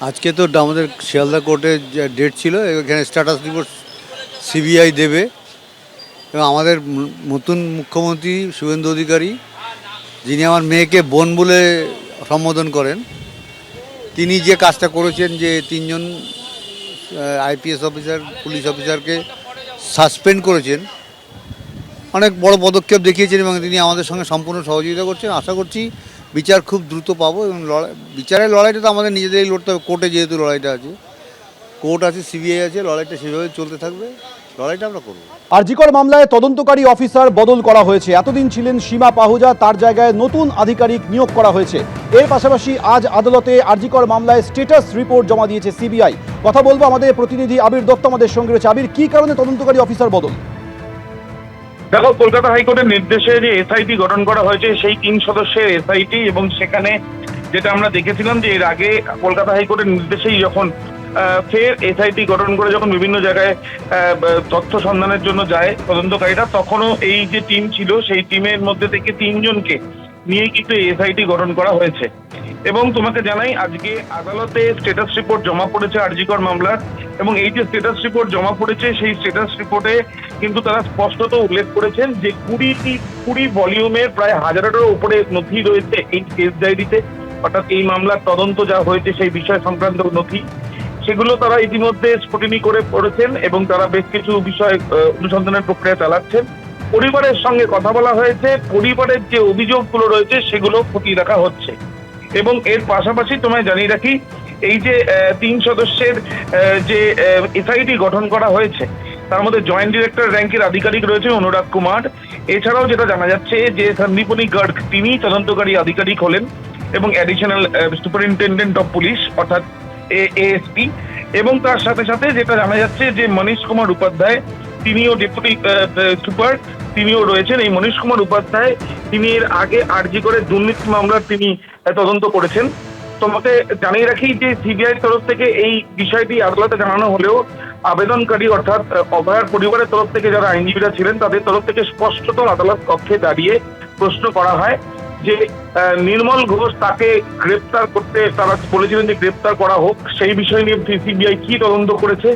আজকে তো আমাদের শিয়ালদা কোর্টে যে ডেট ছিল, এখানে স্ট্যাটাস রিপোর্ট সিবিআই দেবে এবং আমাদের নতুন মুখ্যমন্ত্রী শুভেন্দু অধিকারী, যিনি আমার মেয়েকে বোন বলে সম্বোধন করেন, তিনি যে কাজটা করেছেন, যে তিনজন আইপিএস অফিসার, পুলিশ অফিসারকে সাসপেন্ড করেছেন, অনেক বড় পদক্ষেপ দেখিয়েছেন এবং তিনি আমাদের সঙ্গে সম্পূর্ণ সহযোগিতা করছেন। আশা করছি বিচার খুব দ্রুত পাবো এবং বিচারের লড়াইটা তো আমাদের নিজেদেরই লড়তে হবে। কোর্টে যেহেতু লড়াইটা আছে, কোর্ট আছে, সিবিআই আছে, লড়াইটা সেভাবে চলতে থাকবে, লড়াইটা আমরা করবো। আরজিকর মামলায় তদন্তকারী অফিসার বদল করা হয়েছে। এতদিন ছিলেন সীমা পাহুজা, তার জায়গায় নতুন আধিকারিক নিয়োগ করা হয়েছে। এর পাশাপাশি আজ আদালতে আরজিকর মামলায় স্ট্যাটাস রিপোর্ট জমা দিয়েছে সিবিআই। কথা বলবো আমাদের প্রতিনিধি আবির দত্ত আমাদের সঙ্গে রয়েছে। আবির, কি কারণে তদন্তকারী অফিসার বদল? দেখো, কলকাতা হাইকোর্টের নির্দেশে যে এসআইটি গঠন করা হয়েছে, সেই 3 সদস্যের এসআইটি, এবং সেখানে যেটা আমরা দেখেছিলাম যে এর আগে কলকাতা হাইকোর্টের নির্দেশেই যখন ফের এসআইটি গঠন করে যখন বিভিন্ন জায়গায় তথ্য সন্ধানের জন্য যায় তদন্তকারীরা, তখনও এই যে টিম ছিল সেই টিমের মধ্যে থেকে 3 জনকে নিয়ে কিন্তু এসআইটি গঠন করা হয়েছে। এবং তোমাকে জানাই, আজকে আদালতে স্ট্যাটাস রিপোর্ট জমা পড়েছে আরজিকর মামলার, এবং এই যে স্ট্যাটাস রিপোর্ট জমা পড়েছে সেই স্ট্যাটাস রিপোর্টে কিন্তু তারা স্পষ্টত উল্লেখ করেছেন যে 20 ভলিউমের প্রায় 1000-এরও উপরে নথি রয়েছে এই কেস ডায়েরিতে, অর্থাৎ এই মামলার তদন্ত যা হয়েছে সেই বিষয় সংক্রান্ত নথি, সেগুলো তারা ইতিমধ্যে স্ক্রুটিনি করে পড়েছেন এবং তারা বেশ কিছু বিষয় অনুসন্ধানের প্রক্রিয়া চালাচ্ছেন। পরিবারের সঙ্গে কথা বলা হয়েছে, পরিবারের যে অভিযোগগুলো রয়েছে সেগুলো খতিয়ে দেখা হচ্ছে। এবং এর পাশাপাশি তোমায় জানিয়ে রাখি, এই যে 3 সদস্যের যে এসআইটি গঠন করা হয়েছে, তার মধ্যে জয়েন্ট ডিরেক্টর র্যাঙ্কের আধিকারিক রয়েছে অনুরাগ কুমার। এছাড়াও যেটা জানা যাচ্ছে যে সন্দীপনী গার্গ, তিনি তদন্তকারী আধিকারিক হলেন এবং অ্যাডিশনাল সুপারিনটেন্ডেন্ট অফ পুলিশ অর্থাৎ এএসপি। এবং তার সাথে সাথে যেটা জানা যাচ্ছে যে মনীশ কুমার উপাধ্যায়, তিনিও ডেপুটি সুপার, তিনিও রয়েছেন। এই মনীশ কুমার উপাধ্যায়, তিনি এর আগে আরজিকরের দুর্নীতি মামলার তিনি তদন্ত করেছেন। তোমাকে জানিয়ে রাখি যে সিবিআই তরফ থেকে এই বিষয়টি আদালতে জানানো হলেও আবেদনকারী অর্থাৎ অভয়ার পরিবারের তরফ থেকে যারা আইনজীবীরা ছিলেন তাদের তরফ থেকে স্পষ্টত আদালত কক্ষে দাঁড়িয়ে প্রশ্ন করা হয় যে নির্মল ঘোষ, তাকে গ্রেপ্তার করতে তারা বলেছিলেন যে গ্রেপ্তার করা হোক, সেই বিষয় নিয়ে সিবিআই কি তদন্ত করেছে।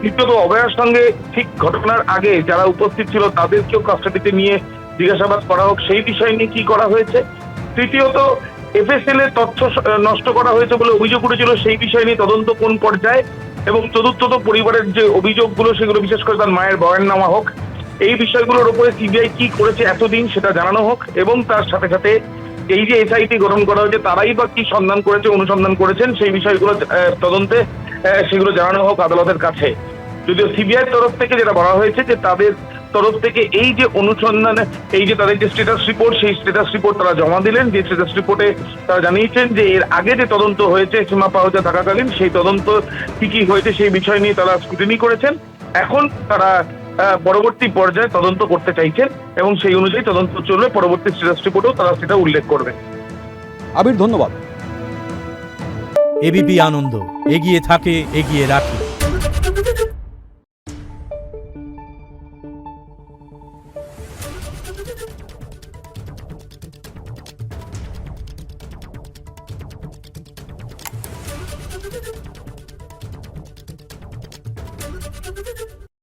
দ্বিতীয়ত, অভয়ার সঙ্গে ঠিক ঘটনার আগে যারা উপস্থিত ছিল তাদেরকেও কাস্টাডিতে নিয়ে জিজ্ঞাসাবাদ করা হোক, সেই বিষয় নিয়ে কি করা হয়েছে। তৃতীয়ত, এফএসএল এর তথ্য নষ্ট করা হয়েছে বলে অভিযোগ উঠেছিল, সেই বিষয় নিয়ে তদন্ত কোন পর্যায়ে। এবং চতুর্থত, পরিবারের যে অভিযোগগুলো সেগুলো বিশেষ করে তার মায়ের বয়াননামা হোক, এই বিষয়গুলোর উপরে সিবিআই কি করেছে এতদিন সেটা জানানো হোক। এবং তার সাথে সাথে এই যে এসআইটি গঠন করা হয়েছে তারাই বা কি সন্ধান করেছে, অনুসন্ধান করেছেন, সেই বিষয়গুলো তদন্তে সেগুলো জানানো হোক আদালতের কাছে। যদিও সিবিআই তরফ থেকে যেটা বলা হয়েছে যে তাদের তরফ থেকে এই যে অনুসন্ধানে এই যে তাদের যে স্ট্যাটাস রিপোর্ট, সেই স্ট্যাটাস রিপোর্ট তারা জমা দিলেন। যে স্ট্যাটাস রিপোর্টে তারা জানিয়েছেন যে এর আগে যে তদন্ত হয়েছে সীমা পাহুজা থাকাকালীন, সেই তদন্ত কি কি হয়েছে সেই বিষয় নিয়ে তারা স্ক্রুটিনি করেছেন। এখন তারা পরবর্তী পর্যায়ে তদন্ত করতে চাইছেন এবং সেই অনুযায়ী তদন্ত চলবে। পরবর্তী স্ট্যাটাস রিপোর্টেও তারা সেটা উল্লেখ করবে। আবির, ধন্যবাদ। এবিপি আনন্দ, এগিয়ে থাকে, এগিয়ে রাখে।